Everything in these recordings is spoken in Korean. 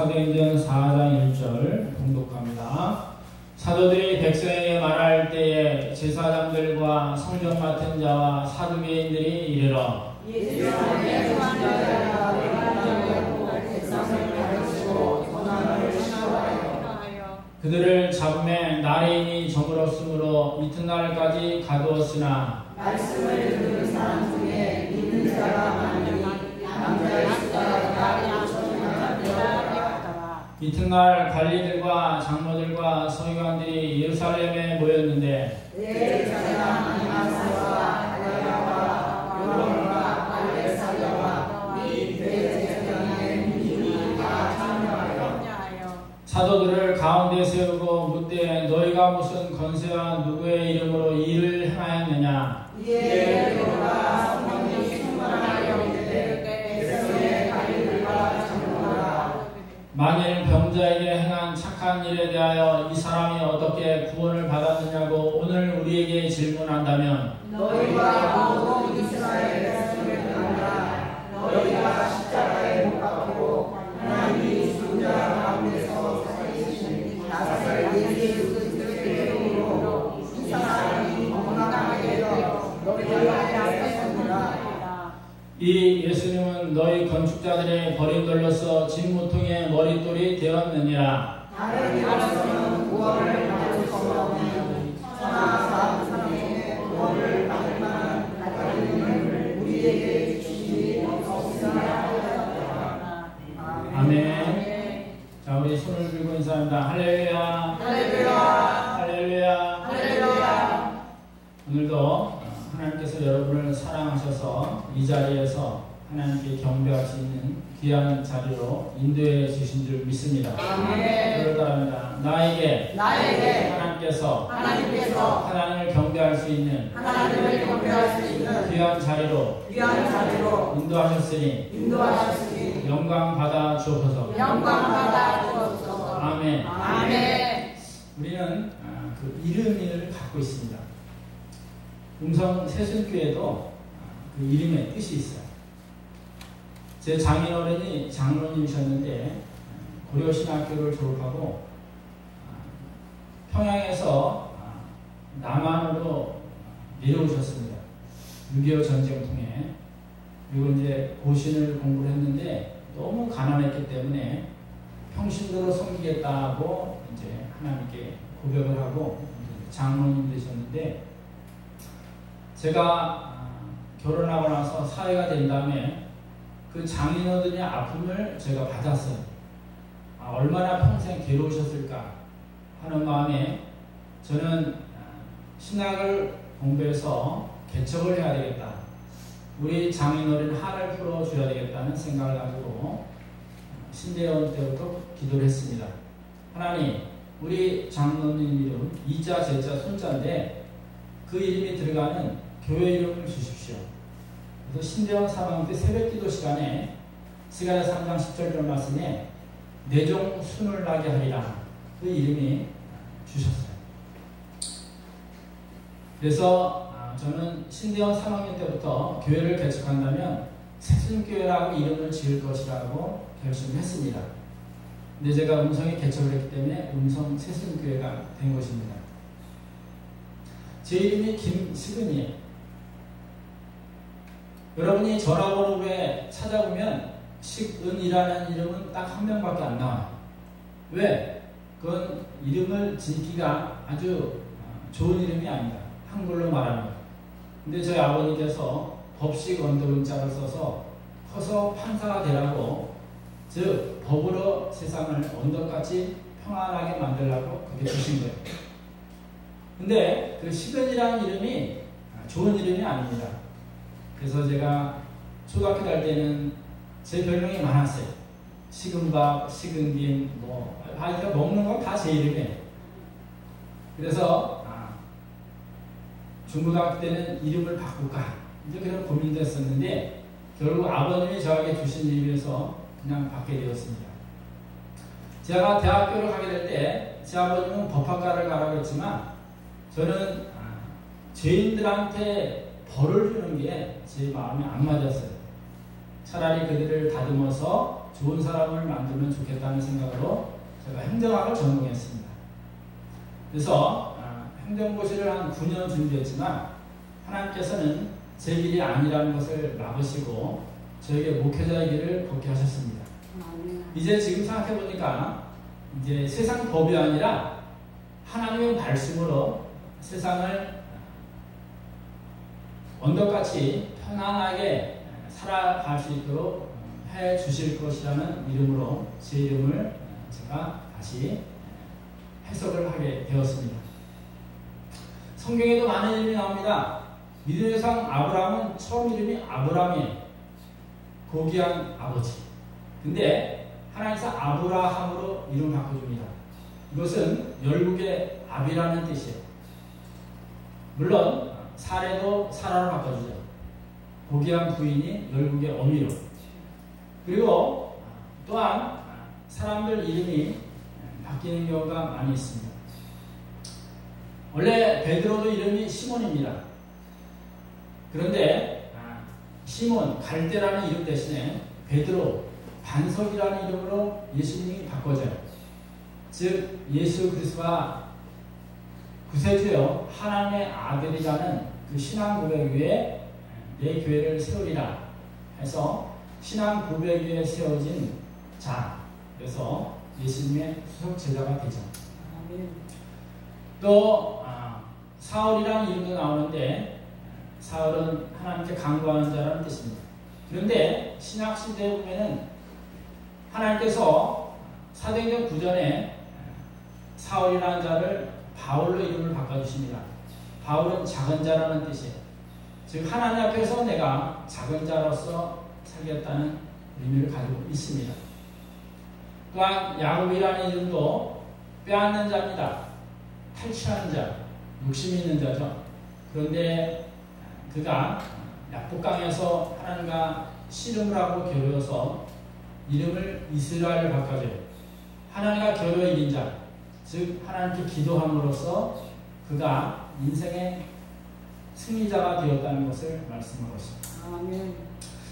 사도행전 4장 1절 봉독합니다. 사도들이 백성에게 말할 때에 제사장들과 성전 맡은 자와 사두개인들이 이르러 그들을 잡음에 날이 이미 저물었으므로 이튿날까지 가두었으나 말씀을 듣는 사람 중에 믿는 자가 많으니 남자의 숫자가 약 5,000명 되었더라. 이튿날 관리들과 장로들과 서기관들이 예루살렘에 모였는데 대제사장 안나스와 갈라야와 요한과 알렉산더와 이 대제사장의 민중이 다 참여하여 사도들을 가운데 세우고 묻되 너희가 무슨 건세와 누구의 이름으로 일을 행하였느냐? 이에 베드로가 성령이 충만하여 이르되 백성의 관리들과 장로들아 만일 병자에게 행한 착한 일에 대하여 이 사람이 어떻게 구원을 받았느냐고 오늘 우리에게 질문한다면 너희가 모든 이스라엘 백성을 향하라. 너희가 십자가에 못 박히고 하나님이 죽은 자 가운데서 살리신 나사렛 예수 그리스도의 이름으로 이 사람이 건강하게 되어 너희 앞에 서느라. 이 예수님은 너희 건축자들의 버린 돌로서 진무통의 머릿돌이 되었느니라. 다른 이로서는 구원을 받을 수 없나니 천하 사람에게 구원을 받을 만한 다른 이름을 우리에게 주시니 없으나 아멘. 자, 우리 손을 들고 인사합니다. 할렐루야. 할렐루야. 할렐루야. 할렐루야. 오늘도 하나님께서 여러분을 사랑하셔서 이 자리에서 하나님께 경배할 수 있는 귀한 자리로 인도해 주신 줄 믿습니다. 아멘. 저를 따릅니다. 나에게 하나님께서 하나님을 경배할 수 있는 하나님을 경배할 수 있는 귀한 자리로 인도하셨으니 영광 받아 주옵소서. 아멘. 아멘. 우리는 그 이름을 갖고 있습니다. 음성 세순교회도 그 이름의 뜻이 있어요. 제 장인어른이 장로님이셨는데 고려신학교를 졸업하고 평양에서 남한으로 내려오셨습니다. 6.25 전쟁 통해. 그리고 이제 고신을 공부를 했는데 너무 가난했기 때문에 평신도로 섬기겠다고 이제 하나님께 고백을 하고 장로님 되셨는데 제가 결혼하고 나서 사회가 된 다음에 그 장인어른의 아픔을 제가 받았어요. 얼마나 평생 괴로우셨을까 하는 마음에 저는 신학을 공부해서 개척을 해야 되겠다. 우리 장인어른 한을 풀어줘야 되겠다는 생각을 가지고 신대원 때부터 기도를 했습니다. 하나님, 우리 장로님 이름 이자, 제자, 손자인데 그 이름이 들어가는 교회 이름을 주십시오. 그래서 신대원 사망 때 새벽기도 시간에 스가랴 3장 10절 말씀에 내 종 순을 나게 하리라 그 이름이 주셨어요. 그래서 저는 신대원 3학년 때부터 교회를 개척한다면 새순교회라고 이름을 지을 것이라고 결심을 했습니다. 근데 제가 음성에 개척을 했기 때문에 음성 새순교회가 된 것입니다. 제 이름이 김시근이에요. 여러분이 전화번호부에 찾아보면 식은이라는 이름은 딱 한 명밖에 안 나와요. 왜? 그건 이름을 짓기가 아주 좋은 이름이 아니다. 한글로 말하면. 근데 저희 아버님께서 법식 언더문자를 써서 커서 판사가 되라고, 즉 법으로 세상을 언덕같이 평안하게 만들라고 그게 주신 거예요. 근데 그 식은이라는 이름이 좋은 이름이 아닙니다. 그래서 제가 초등학교 다닐 때는 제 별명이 많았어요. 식은밥, 식은김, 그러니까 먹는 건 다 제 이름이에요. 그래서 중고등학교 때는 이름을 바꿀까 이제 그런 고민도 했었는데 결국 아버님이 저에게 주신 이름에서 그냥 받게 되었습니다. 제가 대학교를 가게 될 때 제 아버님은 법학과를 가라고 했지만 저는 죄인들한테 벌을 주는 게 제 마음에 안 맞았어요. 차라리 그들을 다듬어서 좋은 사람을 만들면 좋겠다는 생각으로 제가 행정학을 전공했습니다. 그래서 행정고시를 한 9년 준비했지만 하나님께서는 제 길이 아니라는 것을 막으시고 저에게 목회자의 길을 걷게 하셨습니다. 이제 지금 생각해보니까 이제 세상 법이 아니라 하나님의 말씀으로 세상을 언덕같이 편안하게 살아갈 수 있도록 해 주실 것이라는 믿음으로 제 이름을 제가 다시 해석을 하게 되었습니다. 성경에도 많은 이름이 나옵니다. 믿음의 상 아브라함은 처음 이름이 아브라함이에요. 고귀한 아버지. 근데 하나님께서 아브라함으로 이름을 바꿔줍니다. 이것은 열국의 아비라는 뜻이에요. 물론 사례도 사라로 바꿔주죠. 고귀한 부인이 열국의 어미로. 그리고 또한 사람들 이름이 바뀌는 경우가 많이 있습니다. 원래 베드로도 이름이 시몬입니다. 그런데 시몬, 갈대라는 이름 대신에 베드로, 반석이라는 이름으로 예수님이 바꿔져요. 즉 예수 그리스도가 구세주요 하나님의 아들이라는 그 신앙 고백 위에 내 교회를 세우리라 해서 신앙 고백 위에 세워진 자, 그래서 예수님의 수석 제자가 되죠. 또 사울이라는 이름도 나오는데 사울은 하나님께 간구하는 자라는 뜻입니다. 그런데 신약시대에 보면은 하나님께서 사도행전 9전에 사울이라는 자를 바울로 이름을 바꿔주십니다. 바울은 작은 자라는 뜻이에요. 즉 하나님 앞에서 내가 작은 자로서 살겠다는 의미를 가지고 있습니다. 또한 야곱이라는 이름도 빼앗는 자입니다. 탈취하는 자, 욕심 있는 자죠. 그런데 그가 약복강에서 하나님과 씨름을 하고 겨루어서 이름을 이스라엘을 바꿔줘요. 하나님과 겨루어 이긴 자, 즉 하나님께 기도함으로써 그가 인생의 승리자가 되었다는 것을 말씀하고 있습니다. 아멘.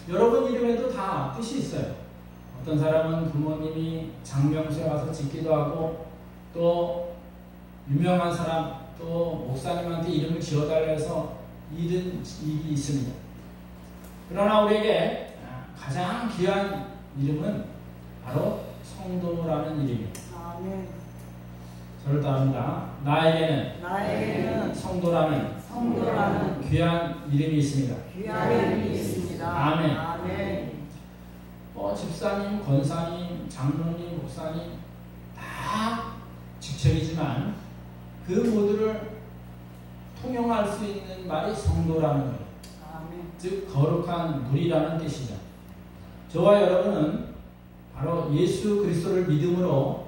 여러분 이름에도 다 뜻이 있어요. 어떤 사람은 부모님이 장명소에 가서 짓기도 하고 또 유명한 사람 또 목사님한테 이름을 지어달라 해서 일이 있습니다. 그러나 우리에게 가장 귀한 이름은 바로 성도라는 이름이에요. 아멘. 저를 따릅니다. 나에게는 성도라는 귀한 이름이 있습니다. 귀한 이름이 있습니다. 아멘. 아멘. 집사님, 권사님, 장로님, 목사님 다 직책이지만 그 모두를 통용할 수 있는 말이 성도라는 거예요. 아멘. 즉 거룩한 무리라는 뜻이죠. 저와 여러분은 바로 예수 그리스도를 믿음으로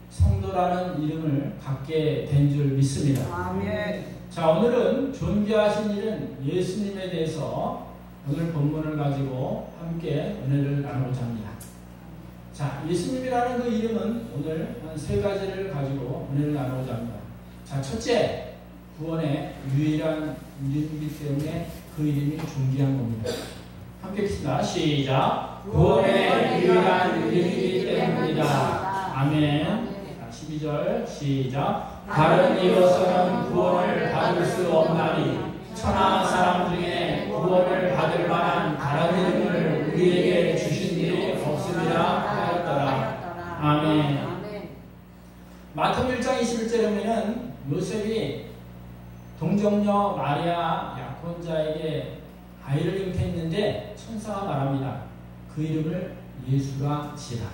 성도라는 이름을 갖게 된 줄 믿습니다. 아멘. 자, 오늘은 존귀하신 일은 예수님에 대해서 오늘 본문을 가지고 함께 은혜를 나누고자 합니다. 자, 예수님이라는 그 이름은 오늘 한 3가지를 가지고 은혜를 나누고자 합니다. 자, 첫째, 구원의 유일한 이름이기 때문에 그 이름이 존귀한 겁니다. 함께 읽습니다. 시작. 구원의 유일한 이름이기 때문이다. 아멘. 자, 12절 시작. 다른 이로서는 구원을 받을 수 없나니 천하 사람 중에 구원을 받을 만한 다른 이름을 우리에게 주신 일이 없음이라 하였더라. 아멘. 마태복음 1장 21절에 보면 요셉이 동정녀 마리아 약혼자에게 아이를 잉태했는데 천사가 말합니다. 그 이름을 예수라 지라.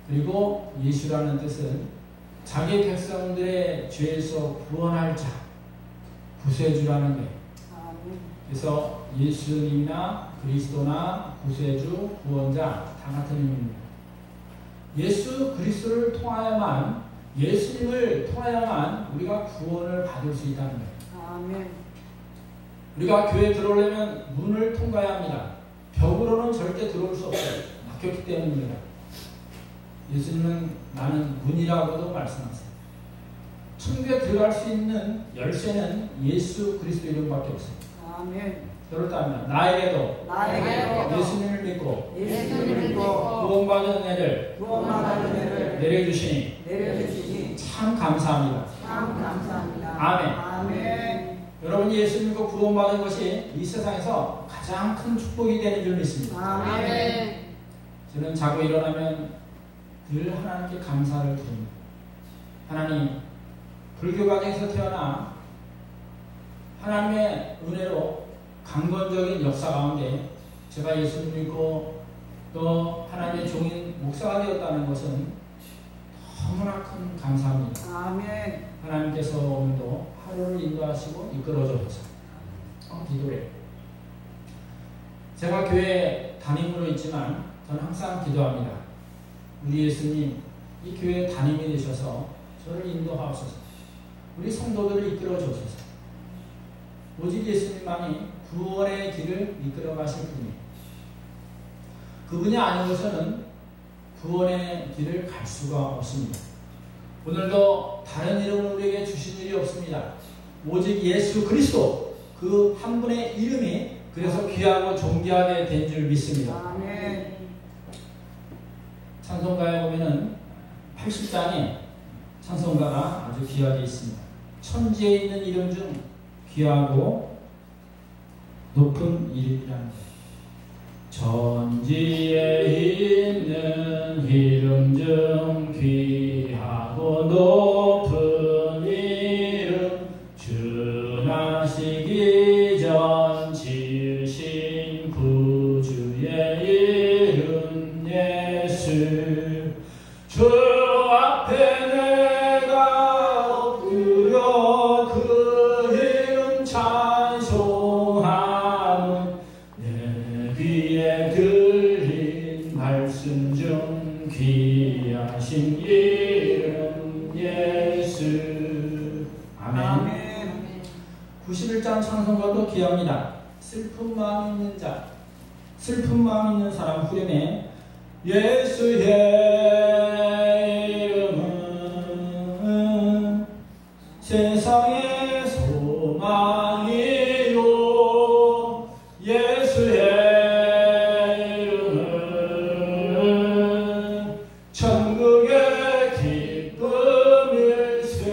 그리고 예수라는 뜻은 자기 백성들의 죄에서 구원할 자, 구세주라는 거예요. 그래서 예수님이나 그리스도나 구세주, 구원자 다 같은 의미입니다. 예수 그리스도를 통하여만, 예수님을 통하여만 우리가 구원을 받을 수 있다는 거예요. 아멘. 우리가 교회에 들어오려면 문을 통과해야 합니다. 벽으로는 절대 들어올 수 없어요. 막혔기 때문입니다. 예수님은 나는 문이라고도 말씀하세요. 천국에 들어갈 수 있는 열쇠는 예수 그리스도 이름밖에 없어요. 아멘. 그렇다면 나에게도 나에게도 예수님을 믿고 예수님을 믿고 구원받은 은혜를 구원받은 은혜를 내려주시니 내려주시니 참 감사합니다. 참 감사합니다. 아멘. 아멘. 여러분이 예수 믿고 구원받은 것이 이 세상에서 가장 큰 축복이 되는 줄 믿습니다. 아멘. 저는 자고 일어나면 늘 하나님께 감사를 드립니다. 하나님, 불교 가정에서 태어나 하나님의 은혜로 강건적인 역사 가운데 제가 예수를 믿고 또 하나님의 종인 목사가 되었다는 것은 너무나 큰 감사합니다. 아멘. 하나님께서 오늘도 하루를 인도하시고 이끌어주셔서 기도해요. 제가 교회 담임으로 있지만 저는 항상 기도합니다. 우리 예수님, 이 교회 담임이 되셔서 저를 인도하옵소서. 우리 성도들을 이끌어 주옵소서. 오직 예수님만이 구원의 길을 이끌어 가실 분이에요. 그분이 아니고서는 구원의 길을 갈 수가 없습니다. 오늘도 다른 이름을 우리에게 주신 일이 없습니다. 오직 예수 그리스도 그 한 분의 이름이 그래서 귀하고 존귀하게 된 줄 믿습니다. 아멘. 찬송가에 보면은 80장에 찬송가가 아주 귀하게 있습니다. 천지에 있는 이름 중 귀하고 높은 이름이라는 거예요. 천지에 있는 이름 중 귀하고 높은 이름 주 나시기 전 지으신 구주의 이름 예수 주 앞에 내가 엎드려 그 이름 찬송하는 내 귀에 들린 말씀 중 귀하신 이름 예수 아멘. 91장 찬송가도 귀합니다. 슬픈 마음 있는 자, 슬픈 마음 있는 사람 후렴에 예수의 이름은 세상의 소망이요 예수의 이름은 천국의 기쁨일세.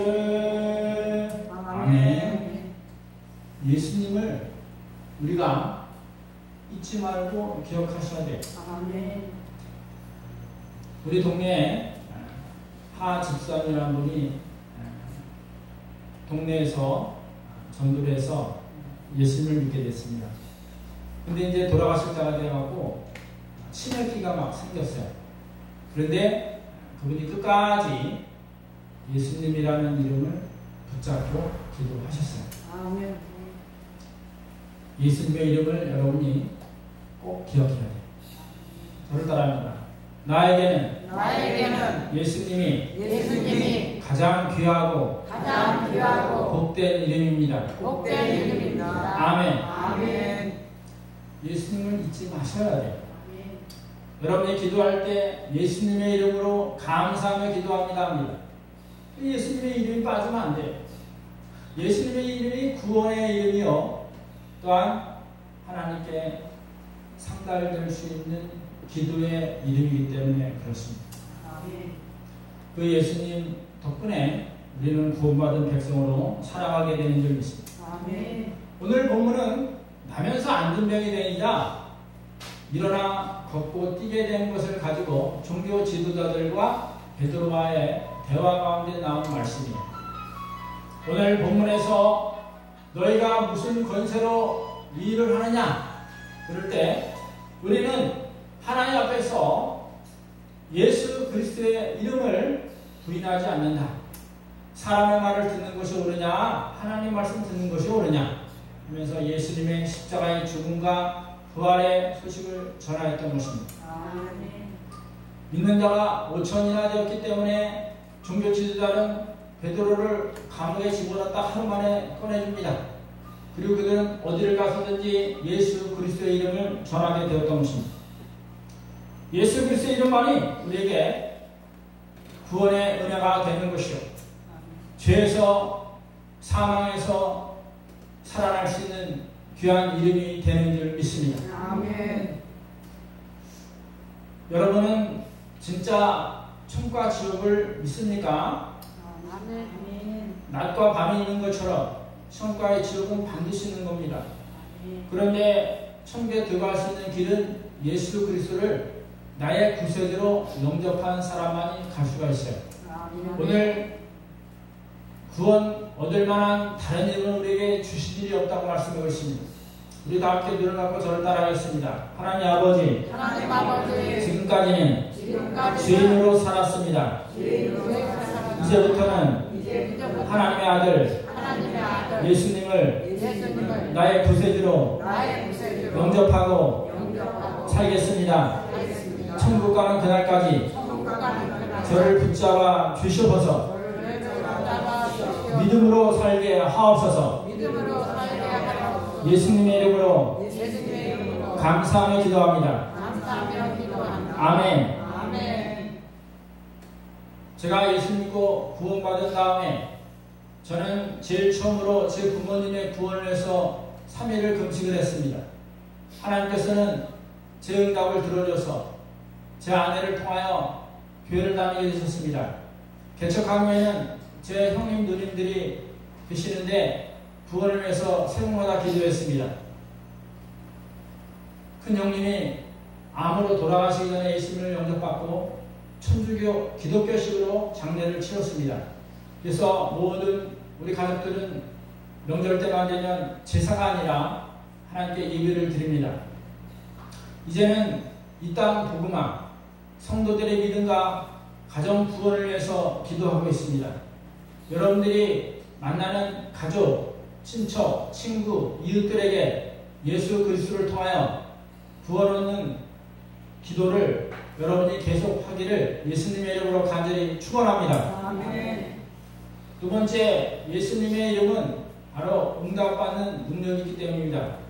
아멘. 예수님을 우리가 잊지 말고 기억하셔야 돼요. 아멘. 우리 동네에 하 집사님이라는 분이 동네에서 전도를 해서 예수님을 믿게 됐습니다. 근데 이제 돌아가실 때가 돼갖고 치매기가 막 생겼어요. 그런데 그분이 끝까지 예수님이라는 이름을 붙잡고 기도하셨어요. 아멘. 예수님의 이름을 여러분이 꼭 기억해야 돼요. 저를 따라합니다. 나에게는 예수님이 가장 귀하고 복된 이름입니다. 복된 이름입니다. 아멘. 아멘. 예수님을 잊지 마셔야 돼요. 여러분이 기도할 때 예수님의 이름으로 감사하며 기도합니다 합니다. 예수님의 이름이 빠지면 안 돼요. 예수님의 이름이 구원의 이름이요 또한 하나님께 상달될 수 있는 기도의 이름이기 때문에 그렇습니다. 그 예수님 덕분에 우리는 구원받은 백성으로 살아가게 되는 줄 믿습니다. 아멘. 오늘 본문은 나면서 앉은 병이 되니라 일어나 걷고 뛰게 된 것을 가지고 종교 지도자들과 베드로와의 대화 가운데 나온 말씀이에요. 오늘 본문에서 너희가 무슨 권세로 이 일을 하느냐 그럴 때 우리는 하나님 앞에서 예수 그리스도의 이름을 부인하지 않는다. 사람의 말을 듣는 것이 옳으냐 하나님 말씀 듣는 것이 옳으냐 하면서 예수님의 십자가의 죽음과 부활의 소식을 전하였던 것입니다. 아멘. 믿는 자가 5천이나 되었기 때문에 종교 지도자는 베드로를 감옥에 집어넣었다 하루 만에 꺼내줍니다. 그리고 그들은 어디를 가서든지 예수 그리스도의 이름을 전하게 되었던 것입니다. 예수 그리스도의 이름만이 우리에게 구원의 은혜가 되는 것이요 죄에서 사망에서 살아날 수 있는 귀한 이름이 되는 줄 믿습니다. 아멘. 여러분은 진짜 천국과 지옥을 믿습니까? 아멘. 낮과 밤이 있는 것처럼 천국과 지옥은 반드시 있는 겁니다. 그런데 천국에 들어갈 수 있는 길은 예수 그리스도를 나의 구세주로 영접한 사람만이 갈 수가 있어요. 오늘 구원 얻을 만한 다른 이름은 우리에게 주신 일이 없다고 말씀하고 있습니다. 우리 다 함께 눈을 감고 저를 따라하겠습니다. 하나님 아버지, 지금까지는 죄인으로 살았습니다. 이제부터는 하나님의 아들 예수님을 나의 구세주로 영접하고 살겠습니다. 천국 가는 그날까지 저를 붙잡아 주시옵소서. 믿음으로 살게 하옵소서. 예수님의 이름으로 감사하며 기도합니다. 아멘. 제가 예수 믿고 구원받은 다음에 저는 제일 처음으로 제 부모님의 구원을 위해서 3일을 금식을 했습니다. 하나님께서는 제 응답을 들어줘서 제 아내를 통하여 교회를 다니게 되셨습니다. 개척학교에는 제 형님 누님들이 계시는데 구원을 위해서 새벽마다 기도했습니다. 큰 형님이 암으로 돌아가시기 전에 예수님을 영접받고 천주교 기독교식으로 장례를 치렀습니다. 그래서 모든 우리 가족들은 명절 때만 되면 제사가 아니라 하나님께 예배를 드립니다. 이제는 이 땅 복음화, 성도들의 믿음과 가정 구원을 위해서 기도하고 있습니다. 여러분들이 만나는 가족, 친척, 친구, 이웃들에게 예수 그리스도를 통하여 구원 얻는 기도를 여러분이 계속 하기를 예수님의 이름으로 간절히 축원합니다. 아멘. 두 번째, 예수님의 이름은 바로 응답받는 능력이 있기 때문입니다.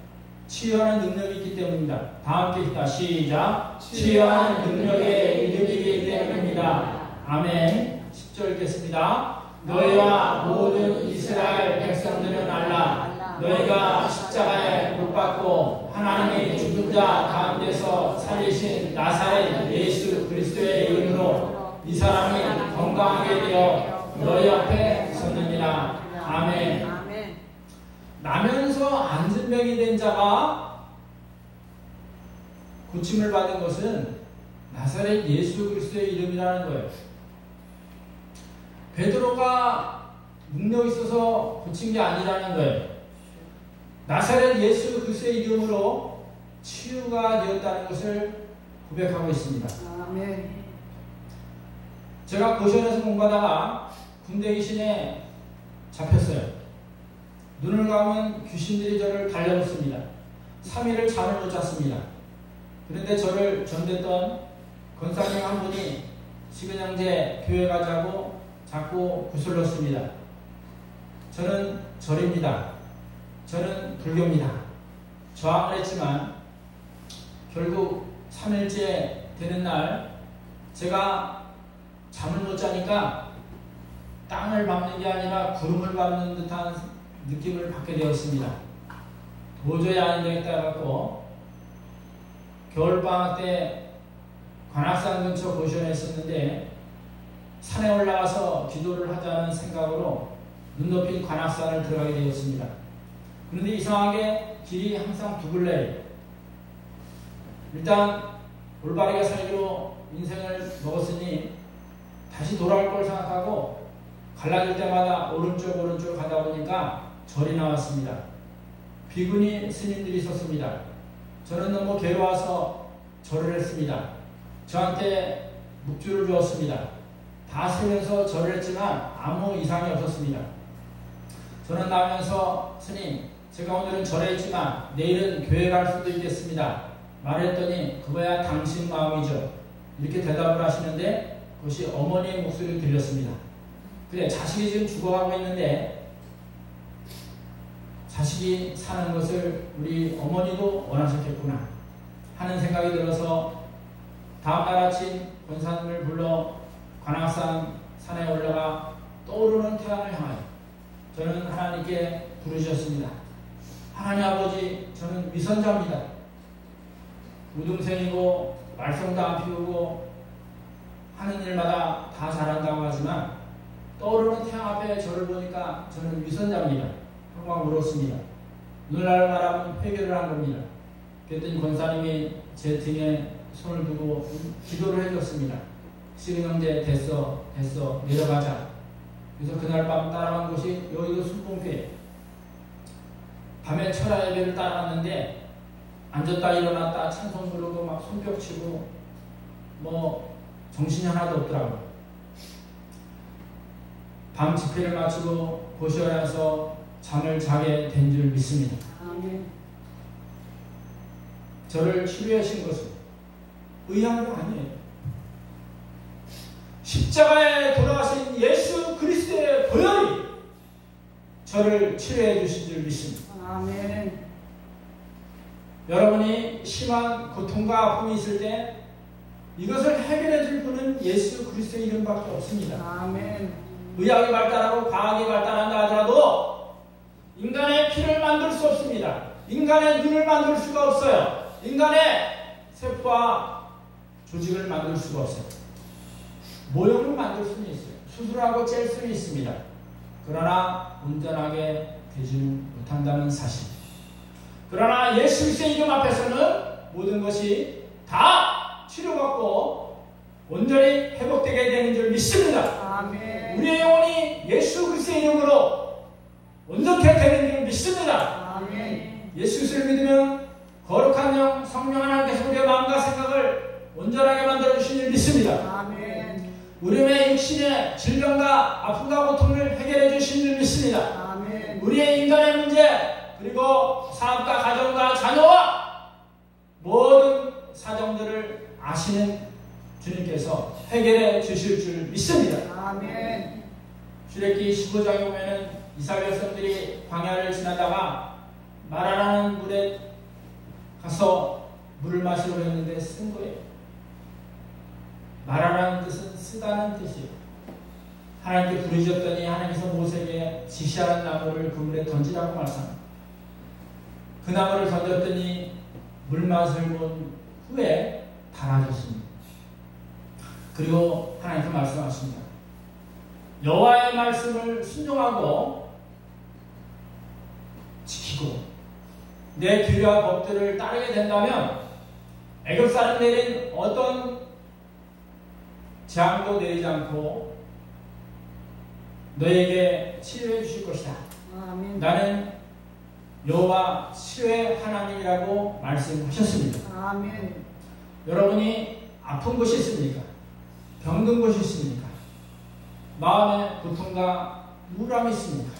치유하는 능력이 있기 때문입니다. 다 함께 합시다. 시작. 치유하는 능력의 이름이기 때문입니다. 아멘. 10절 읽겠습니다. 너희와 모든 이스라엘 백성들은 알라. 너희가 십자가에 못 박고 하나님이 죽은 자 가운데서 살리신 나사렛 예수 그리스도의 이름으로 이 사람이 건강하게 되어 너희 앞에 섰느니라. 아멘. 나면서 안진병이 된 자가 고침을 받은 것은 나사렛 예수 그리스도의 이름이라는 거예요. 베드로가 능력이 있어서 고친 게 아니라는 거예요. 나사렛 예수 그리스도의 이름으로 치유가 되었다는 것을 고백하고 있습니다. 아멘. 제가 고시원에서 공부하다가 군대 귀신에 잡혔어요. 눈을 감으면 귀신들이 저를 달려붙습니다. 3일을 잠을 못 잤습니다. 그런데 저를 전댔던 권사님 한 분이 시근형제 교회 가자고 자꾸 구슬렀습니다. 저는 절입니다. 저는 불교입니다. 저항을 했지만 결국 3일째 되는 날 제가 잠을 못 자니까 땅을 밟는 게 아니라 구름을 밟는 듯한 느낌을 받게 되었습니다. 도저히 안 되겠다 해갖고 겨울방학 때 관악산 근처 고시원에 있었는데 산에 올라가서 기도를 하자는 생각으로 눈 높인 관악산을 들어가게 되었습니다. 그런데 이상하게 길이 항상 두글레요. 일단 올바르게 살기로 인생을 먹었으니 다시 돌아올 걸 생각하고 갈라질 때마다 오른쪽 가다 보니까 절이 나왔습니다. 비구니 스님들이 있었습니다. 저는 너무 괴로워서 절을 했습니다. 저한테 묵주를 주었습니다. 다 세면서 절을 했지만 아무 이상이 없었습니다. 저는 나오면서 스님, 제가 오늘은 절했지만 내일은 교회 갈 수도 있겠습니다. 말했더니 그거야 당신 마음이죠. 이렇게 대답을 하시는데 그것이 어머니의 목소리로 들렸습니다. 그래, 자식이 지금 죽어가고 있는데 자식이 사는 것을 우리 어머니도 원하셨겠구나 하는 생각이 들어서 다음날 아침 권사님을 불러 관악산 산에 올라가 떠오르는 태양을 향하여 저는 하나님께 부르셨습니다. 하나님 아버지, 저는 위선자입니다. 우등생이고 말썽도 안 피우고 하는 일마다 다 잘한다고 하지만 떠오르는 태양 앞에 저를 보니까 저는 위선자입니다. 항상 울었습니다. 눈을 바라면 회개를 한 겁니다. 그랬더니 권사님이 제 등에 손을 두고 기도를 해줬습니다. 시은 형제 됐어 내려가자. 그래서 그날 밤 따라간 곳이 여의도 순봉교회. 밤에 철야 예배를 따라갔는데 앉았다 일어났다 찬송 부르고 막 손뼉 치고 뭐 정신이 하나도 없더라고요. 밤 집회를 마치고 고시원에 와서 잠을 자게 된 줄 믿습니다. 아멘. 저를 치료하신 것은 의향도 아니에요. 십자가에 돌아가신 예수 그리스도의 보혈이 저를 치료해 주신 줄 믿습니다. 아멘. 여러분이 심한 고통과 아픔이 있을 때 이것을 해결해 줄 분은 예수 그리스도의 이름밖에 없습니다. 아멘. 의학이 발달하고 과학이 발달한다 하더라도 인간의 피를 만들 수 없습니다. 인간의 눈을 만들 수가 없어요. 인간의 세포와 조직을 만들 수가 없어요. 모형을 만들 수는 있어요. 수술하고 짤 수는 있습니다. 그러나 온전하게 되지는 못한다는 사실. 그러나 예수 그리스도의 이름 앞에서는 모든 것이 다 치료받고 온전히 회복되게 되는 줄 믿습니다. 아멘. 우리의 영혼이 예수 그리스도의 이름으로 온전케 되는 줄 믿습니다. 아멘. 예수 그리스도를 믿으면 거룩한 영, 성령 하나님께서 우리의 마음과 생각을 온전하게 만들어주신 줄 믿습니다. 아멘. 우리의 육신의 질병과 아픔과 고통을 해결해 주신 줄 믿습니다. 아멘. 우리의 인간의 문제 그리고 사업과 가정과 자녀와 모든 사정들을 아시는 주님께서 해결해 주실 줄 믿습니다. 아멘. 출애굽기 15장에 보면은 이스라엘 백성들이 광야를 지나다가 마라라는 물에 가서 물을 마시려고 했는데 쓴 거예요. 마라라는 뜻은 쓰다는 뜻이에요. 하나님께 부르짖었더니 하나님께서 모세에게 지시하는 나무를 그 물에 던지라고 말씀합니다. 그 나무를 던졌더니 물맛을 본 후에 달아졌습니다. 그리고 하나님께서 말씀하십니다. 여호와의 말씀을 순종하고 지키고 내 규례와 법들을 따르게 된다면 애굽 사람 내린 어떤 재앙도 내리지 않고 너에게 치료해 주실 것이다. 아멘. 나는 여호와 치료의 하나님이라고 말씀하셨습니다. 아멘. 여러분이 아픈 곳이 있습니까? 병든 곳이 있습니까? 마음의 고통과 우울함이 있습니까?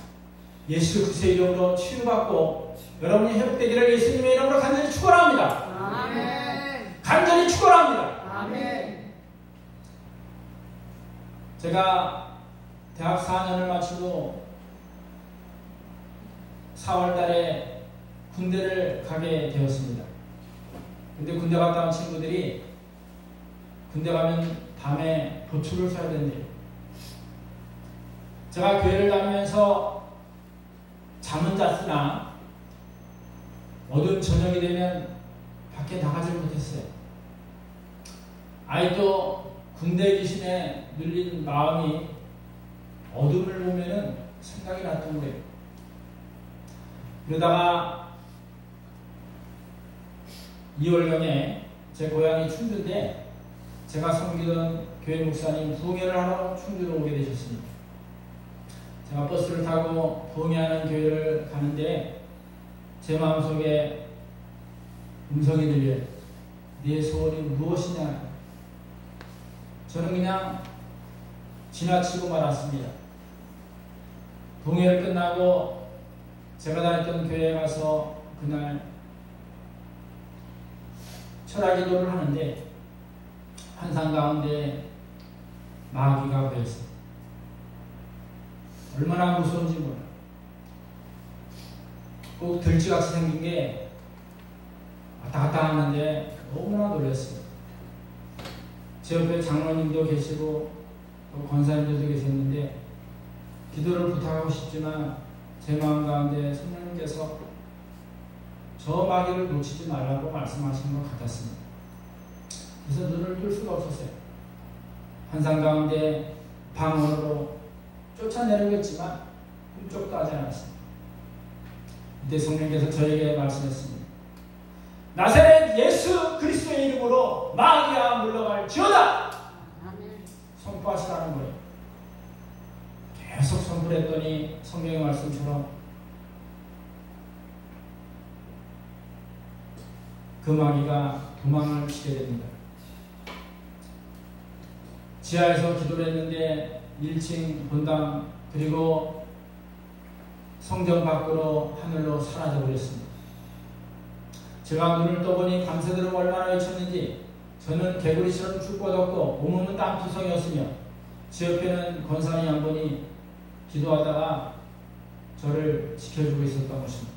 예수 그리스도의 이름으로 치유받고 여러분이 회복되기를 예수님의 이름으로 간절히 축원합니다. 아멘. 간절히 축원합니다. 아멘. 제가 대학 4년을 마치고 4월 달에 군대를 가게 되었습니다. 근데 군대 갔다 온 친구들이 군대 가면 밤에 보초를 써야 된대요. 제가 교회를 다니면서 잠은 잤으나 어두운 저녁이 되면 밖에 나가지 못했어요. 아직도 군대 귀신에 눌린 마음이 어둠을 보면은 생각이 났던 거예요. 그러다가 2월경에 제 고향이 충주인데 제가 섬기던 교회 목사님 부흥회를 하러 충주로 오게 되셨습니다. 제가 버스를 타고 부흥회하는 교회를 가는데 제 마음속에 음성이 들려요. 네 소원이 무엇이냐? 저는 그냥 지나치고 말았습니다. 부흥회를 끝나고 제가 다녔던 교회에 가서 그날 철야 기도를 하는데 환상 가운데 마귀가 보였어요. 얼마나 무서운지 몰라요. 꼭 들쥐같이 생긴 게 왔다 갔다 하는데 너무나 놀랐어요. 제 옆에 장로님도 계시고 권사님들도 계셨는데 기도를 부탁하고 싶지만 제 마음 가운데 성령님께서 저 마귀를 놓치지 말라고 말씀하시는 것 같았습니다. 그래서 눈을 뜰 수가 없었어요. 환상 가운데 방언으로 쫓아내려고 했지만 꿈쩍도 하지 않았습니다. 이때 성령께서 저에게 말씀했습니다. 나사렛 예수 그리스도의 이름으로 마귀야 물러갈지어다! 선포하시라는 거예요. 계속 선포를 했더니 성령의 말씀처럼 그 마귀가 도망을 치게 됩니다. 지하에서 기도를 했는데 1층 본당 그리고 성전 밖으로 하늘로 사라져 버렸습니다. 제가 눈을 떠보니 밤새도록 얼마나 외쳤는지 저는 개구리처럼 축 뻗었고 온몸은 땀투성이었으며 제 옆에는 권사님 한 분이 기도하다가 저를 지켜주고 있었던 것입니다.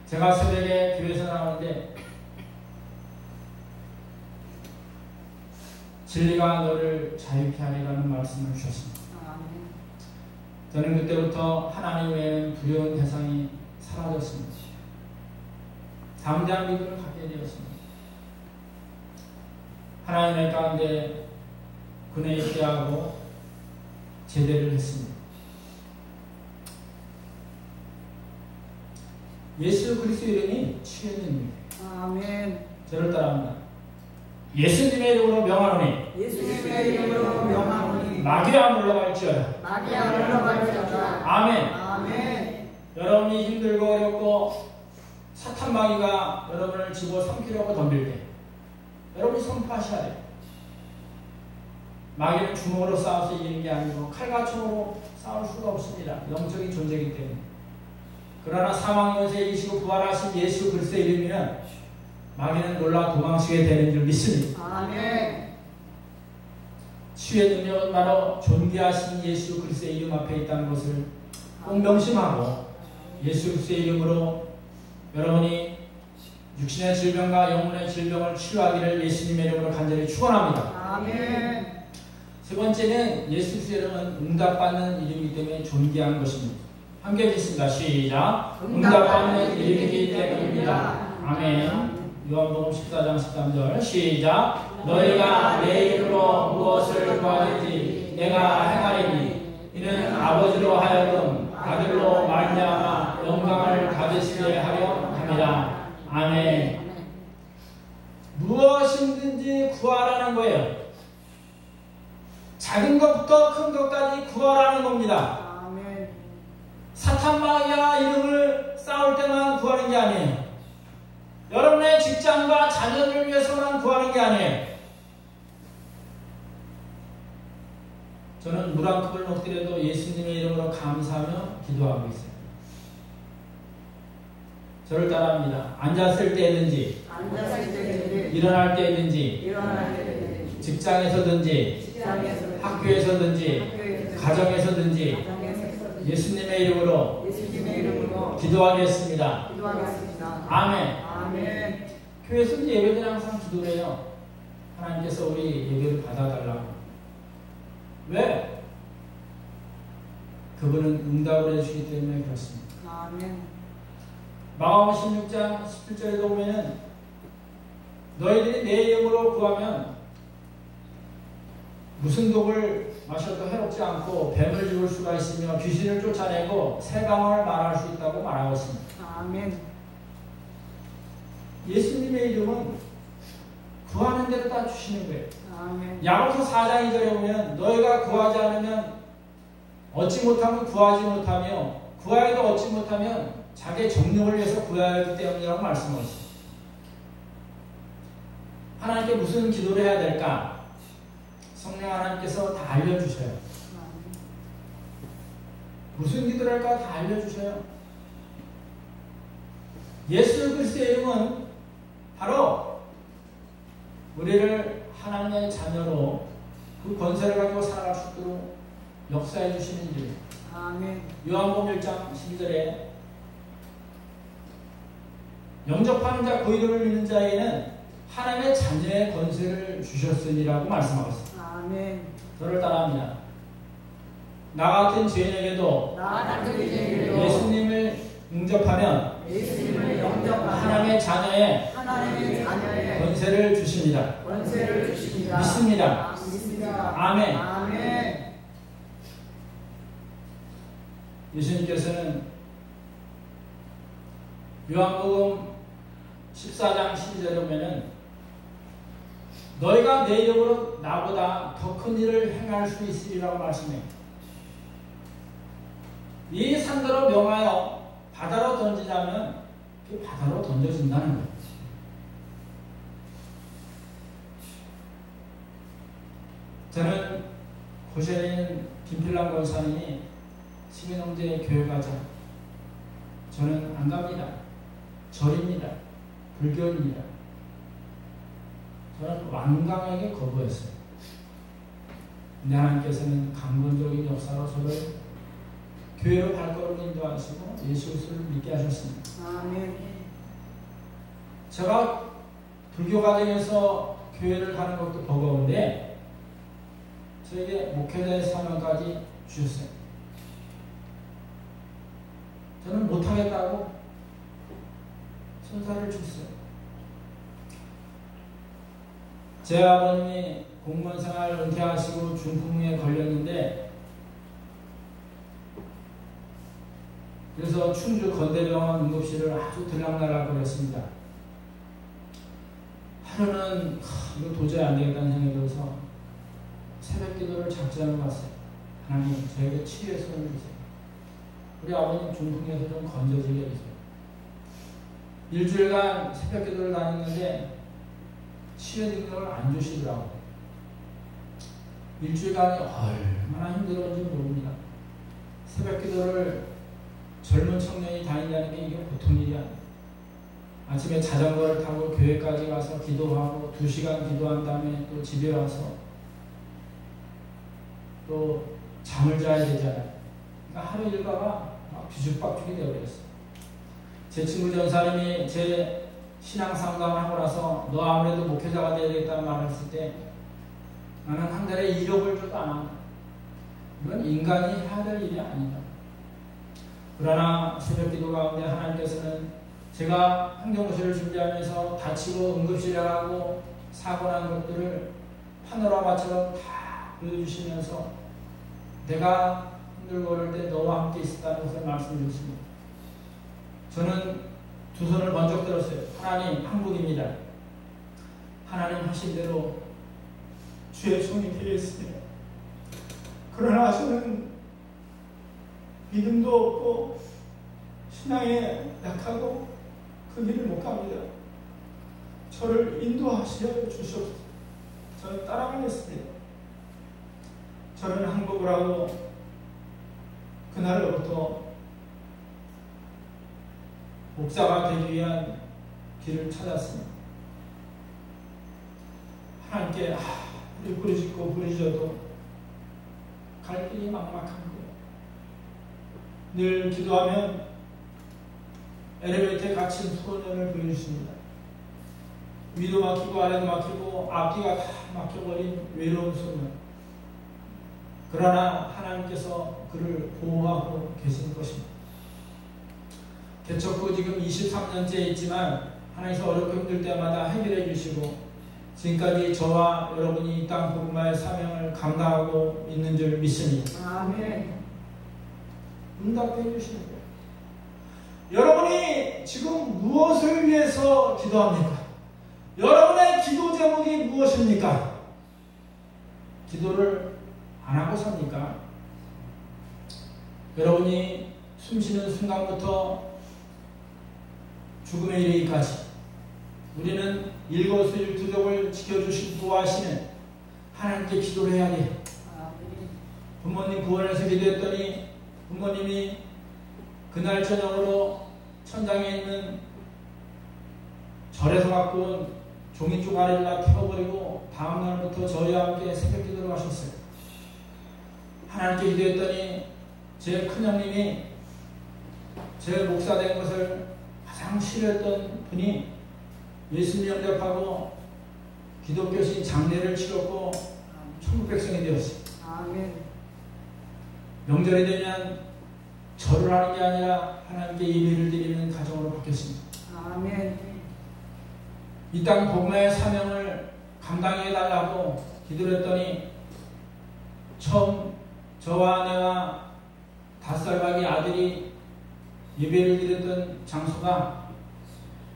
제가 새벽에 교회에서 나오는데 진리가 너를 자유케 하리라는 말씀을 주셨습니다. 저는 그때부터 하나님 외에는 두려운 대상이 사라졌습니다. 담대한 믿음을 갖게 되었습니다. 하나님의 가운데 그네 있게 하고 제대를 했습니다. 예수 그리스도 이름이 치유입니다. 아멘. 저를 따라합니다. 예수님의 이름으로 명하노니 예수님의 이름으로 명하노니 마귀야 물러갈지어다. 마귀야 물러갈지어다. 아멘. 아멘. 여러분이 힘들고 어렵고 사탄 마귀가 여러분을 집어삼키려고 덤빌 때 여러분이 선포하셔야 돼요. 마귀는 주먹으로 싸워서 이기는 게 아니고 칼과 총으로 싸울 수가 없습니다. 영적인 존재이기 때문에. 그러나 사망 연세에 이기시고 부활하신 예수 그리스도의 이름이면 마귀는 놀라 도망치게 되는 줄 믿습니다. 아멘. 치유의 능력은 바로 존귀하신 예수 그리스도의 이름 앞에 있다는 것을 꼭 명심하고 예수 그리스도의 이름으로 여러분이 육신의 질병과 영혼의 질병을 치유하기를 예수님의 이름으로 간절히 축원합니다. 아멘. 세 번째는 예수 그리스도의 이름은 응답받는 이름이기 때문에 존귀한 것입니다. 함께 읽겠습니다. 시작. 응답받는 이름이기 때문입니다. 아멘. 요한복음 14장 13절 시작. 너희가 내 이름으로 무엇을 구하든지 내가 행하리니 이는 아버지로 하여금 아들로 말미암아 영광을 받으시게 하려 합니다. 아멘. 무엇이든지 구하라는 거예요. 작은 것부터 큰 것까지 구하라는 겁니다. 아멘. 사탄 마귀와 이름을 싸울 때만 구하는 게 아니에요. 여러분의 직장과 자녀를 위해서만 구하는 게 아니에요. 저는 물 한 컵을 먹더라도 예수님의 이름으로 감사하며 기도하고 있어요. 저를 따라합니다. 앉았을 때든지 일어날 때든지 직장에서든지 학교에서든지 가정에서든지 예수님의 이름으로 기도하겠습니다. 아멘. 아멘. 교회에서 예배는 항상 기도를 해요. 하나님께서 우리 예배를 받아달라고. 왜? 그분은 응답을 해주시기 때문에 그렇습니다. 아멘. 마가복음 16장 17절에 보면은 너희들이 내 이름으로 구하면 무슨 독을 마셔도 해롭지 않고 뱀을 죽을 수가 있으며 귀신을 쫓아내고 새강을 말할 수 있다고 말하고 있습니다. 아멘. 예수님의 이름은 구하는 대로 다 주시는 거예요. 아멘. 야고보서 4장 2절에 보면 너희가 구하지 않으면 얻지 못하면 구하지 못하며 구하여도 얻지 못하면 자기의 정욕을 위해서 구해야 하기 때문이라고 말씀하고 있습니다. 하나님께 무슨 기도를 해야 될까? 성령 하나님께서 다 알려주셔요. 무슨 기도를 할까 다 알려주셔요. 예수 그리스도의 이름은 바로 우리를 하나님의 자녀로 그 권세를 가지고 살아갈 수 있도록 역사해 주시는 이름. 아멘. 요한복음 1장 12절에 영접하는 자 그 이름을 믿는 자에게는 하나님의 자녀의 권세를 주셨으니라고 말씀하고 있습니다. 아멘. 저를 따라합니다. 나 같은 죄인에게도 나 같은 죄인에게도 예수님을 영접하면 예수님을 영접하면 하나님의 자녀의 권세를 주십니다. 믿습니다. 아멘. 아멘. 예수님께서는 요한복음 14장 12절에 보면은 너희가 내 이름으로 나보다 더 큰 일을 행할 수 있으리라고 말씀해요. 이 산더러 명하여 바다로 던지자면 그 바다로 던져진다는 거예요. 저는 고시에 있는 김필남 권사님이 시민형제 교회 가자. 저는 안 갑니다. 절입니다. 불교입니다. 저는 완강하게 거부했어요. 근데 하나님께서는 강건적인 역사로 저를 교회로 발걸음을 인도하시고 예수 그리스도를 믿게 하셨습니다. 아멘. 제가 불교 과정에서 교회를 가는 것도 버거운데 저에게 목회자의 사명까지 주셨어요. 저는 못하겠다고 선사를 줬어요. 제 아버님이 공무원 생활 은퇴하시고 중풍에 걸렸는데 그래서 충주 건대병원 응급실을 아주 들락날락 거렸습니다. 하루는 이거 도저히 안 되겠다는 생각이 들어서 새벽 기도를 작정하고 갔어요. 하나님 저에게 치유의 손을 주세요. 우리 아버님 중풍에서 좀 건져지게 해주세요. 일주일간 새벽 기도를 다녔는데 치유의 능력을 안 주시더라고요. 일주일간이 얼마나 힘들었는지 모릅니다. 새벽 기도를 젊은 청년이 다닌다는 게 이게 보통 일이 아니에요. 아침에 자전거를 타고 교회까지 가서 기도하고 2시간 기도한 다음에 또 집에 와서 또 잠을 자야 되잖아요. 그러니까 하루 일과가 막 뒤죽박죽이 되어버렸어요. 제 친구 전사님이 제 신앙 상담을 하고 나서 너 아무래도 목회자가 돼야 되겠다는 말을 했을 때 나는 한 달에 1억을 줘도 안 한다. 이건 인간이 해야 될 일이 아니다. 그러나 새벽 기도 가운데 하나님께서는 제가 환경고시를 준비하면서 다치고 응급실에 가고 사고 난 것들을 파노라마처럼 다 보여주시면서 내가 힘들고 그럴 때 너와 함께 있었다는 것을 말씀해 주십니다. 저는 두 손을 번쩍 들었어요. 하나님 항복입니다. 하나님 하신 대로 주의 종이 되겠습니다. 그러나 저는 믿음도 없고 신앙에 약하고 그 길을 못 갑니다. 저를 인도하시어 주시옵소서. 저는 따라가겠습니다. 저는 항복을 하고 그날로부터 목사가 되기 위한 길을 찾았습니다. 하나님께 우리 부르짖고 부르짖어도 갈 길이 막막한 거예요. 늘 기도하면 엘리베이터에 갇힌 소년을 보여주십니다. 위도 막히고 아래도 막히고 앞뒤가 다 막혀버린 외로운 소년. 그러나 하나님께서 그를 보호하고 계신 것입니다. 개척 후 지금 23년째 있지만 하나님께서 어렵고 힘들 때마다 해결해 주시고 지금까지 저와 여러분이 이 땅 복음화의 사명을 감당하고 있는 줄 믿습니다. 아멘. 응답해 주시는 거예요. 여러분이 지금 무엇을 위해서 기도합니까? 여러분의 기도 제목이 무엇입니까? 기도를 안 하고 삽니까? 여러분이 숨쉬는 순간부터 죽음에 이르기까지 우리는 일거수일투족을 지켜주시고 보호하시는 하나님께 기도를 해야 돼요. 부모님 구원해서 기도했더니 부모님이 그날 저녁으로 천장에 있는 절에서 갖고 온 종이 쪼가리를 다 태워버리고 다음날부터 저희와 함께 새벽 기도를 하셨어요. 하나님께 기도했더니 제 큰형님이 제 목사 된 것을 가장 싫어했던 분이 예수님 영접하고 기독교신 장례를 치렀고 천국 백성이 되었어요. 아멘. 명절이 되면 절을 하는 게 아니라 하나님께 예배를 드리는 가정으로 바뀌었습니다. 아멘. 이 땅 복음의 사명을 감당해 달라고 기도를 했더니 처음 저와 아내와 5살밖에 아들이 예배를 드렸던 장소가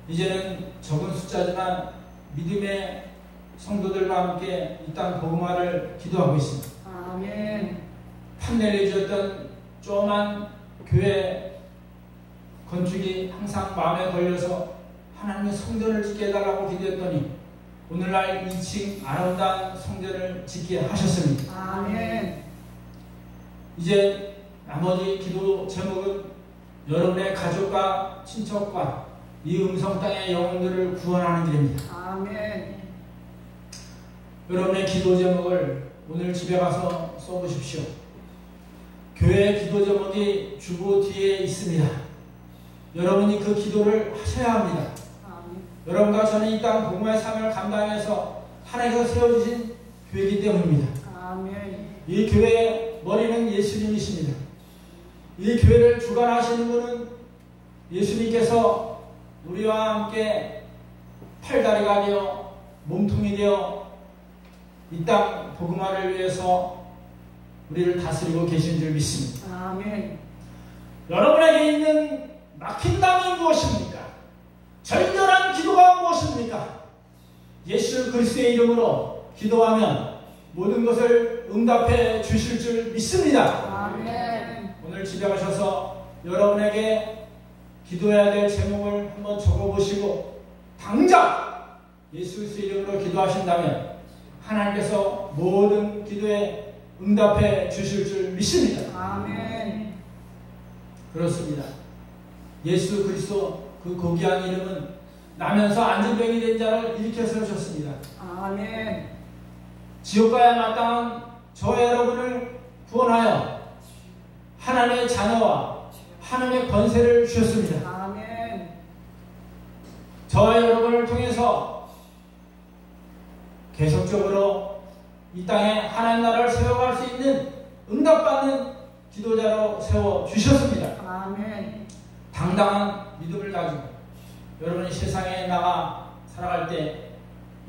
이제는 적은 숫자지만 믿음의 성도들과 함께 이 땅 복음화를 기도하고 있습니다. 아멘. 판넬을 지었던 조그만 교회 건축이 항상 마음에 걸려서 하나님의 성전을 짓게 해달라고 기도했더니 오늘날 2층 아름다운 성전을 짓게 하셨습니다. 아멘. 이제 나머지 기도 제목은 여러분의 가족과 친척과 이 음성 땅의 영혼들을 구원하는 길입니다. 아멘. 여러분의 기도 제목을 오늘 집에 가서 써보십시오. 교회 기도 제목이 주보 뒤에 있습니다. 여러분이 그 기도를 하셔야 합니다. 아멘. 여러분과 저는 이 땅 복음의 사명을 감당해서 하나님께서 세워주신 교회이기 때문입니다. 아멘. 이 교회의 머리는 예수님이십니다. 이 교회를 주관하시는 분은 예수님께서 우리와 함께 팔다리가 되어 몸통이 되어 이 땅 복음화를 위해서 우리를 다스리고 계신 줄 믿습니다. 아멘. 여러분에게 있는 막힌 담이 무엇입니까? 절절한 기도가 무엇입니까? 예수 그리스도의 이름으로 기도하면 모든 것을 응답해 주실 줄 믿습니다. 아멘. 오늘 집에 가셔서 여러분에게 기도해야 될 제목을 한번 적어보시고 당장 예수 그리스도의 이름으로 기도하신다면 하나님께서 모든 기도에 응답해 주실 줄 믿습니다. 아멘. 그렇습니다. 예수 그리스도 그 고귀한 이름은 나면서 안전병이 된 자를 일으켜 세우셨습니다. 아멘. 지옥 가야 마땅한 저와 여러분을 구원하여 하나님의 자녀와 하나님의 권세를 주셨습니다. 아멘. 저와 여러분을 통해서 계속적으로 이 땅에 하나님 나라를 세워갈 수 있는 응답받는 기도자로 세워주셨습니다. 아멘. 당당한 믿음을 가지고 여러분이 세상에 나가 살아갈 때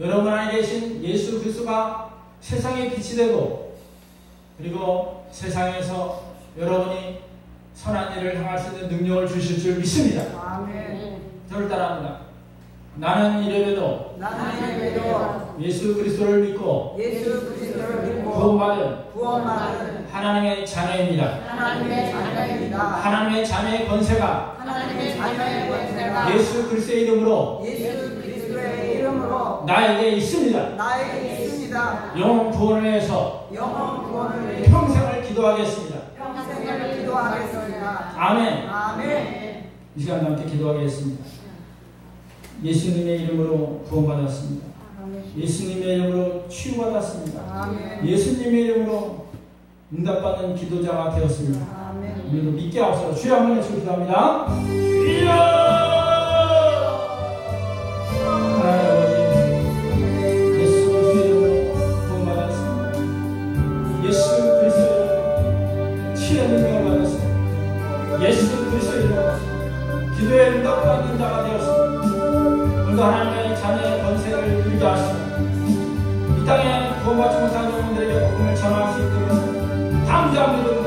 여러분 안에 계신 예수 그리스도가 세상의 빛이 되고 그리고 세상에서 여러분이 선한 일을 행할 수 있는 능력을 주실 줄 믿습니다. 아멘. 저를 따라합니다. 나는 이래봬도 예수 그리스도를 믿고 구원받은 하나님의 자녀입니다. 하나님의 자녀의 권세가 예수 그리스도의 이름으로 나에게 있습니다. 영혼 구원을 위해서 평생을 기도하겠습니다. 아멘. 이 시간 함께 기도하겠습니다. 예수님의 이름으로 구원받았습니다. 예수님의 이름으로 치유받았습니다. 예수님의 이름으로 응답받는 기도자가 되었습니다. 우리도 믿게 앞서서 주여 한번 외쳐 기도합니다. 주여! 하나님 아버지, 예수 그리스도의 이름으로 구원받았습니다. 예수 그리스도의 이름으로 치유의 능력을 받았습니다. 예수 그리스도의 이름으로 기도의 응답받는 자가 되었습니다. 오늘도 하나님의 자녀의 권세를 누리게 하시고 이 땅에 구원받지 못한 영혼들에게 복음을 전할 수 있도록 담대한 믿음과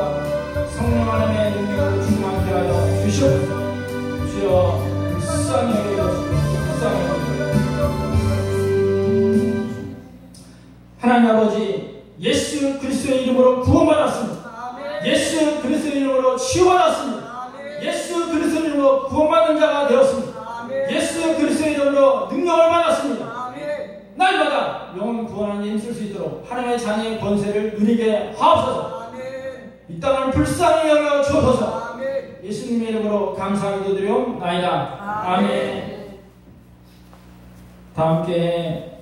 성령 하나님의 능력으로 충만케 하여 주시옵소서. 주여 불쌍히 여겨주시고 불쌍히 여겨주시고 하나님 아버지 예수 그리스도의 이름으로 구원받았습니다. 예수 그리스도의 이름으로 치유받았습니다. 예수 그리스도의 이름으로 구원받는 자가 되었습니다. 예수 그리스도의 이름으로 능력을 받았습니다. 날마다 영혼 구원하는 힘쓸 수 있도록 하나님의 자녀의 권세를 누리게 하옵소서. 이 땅을 불쌍히 여겨 주옵소서. 예수님의 이름으로 감사하게 드리옵나이다. 아멘. 다 함께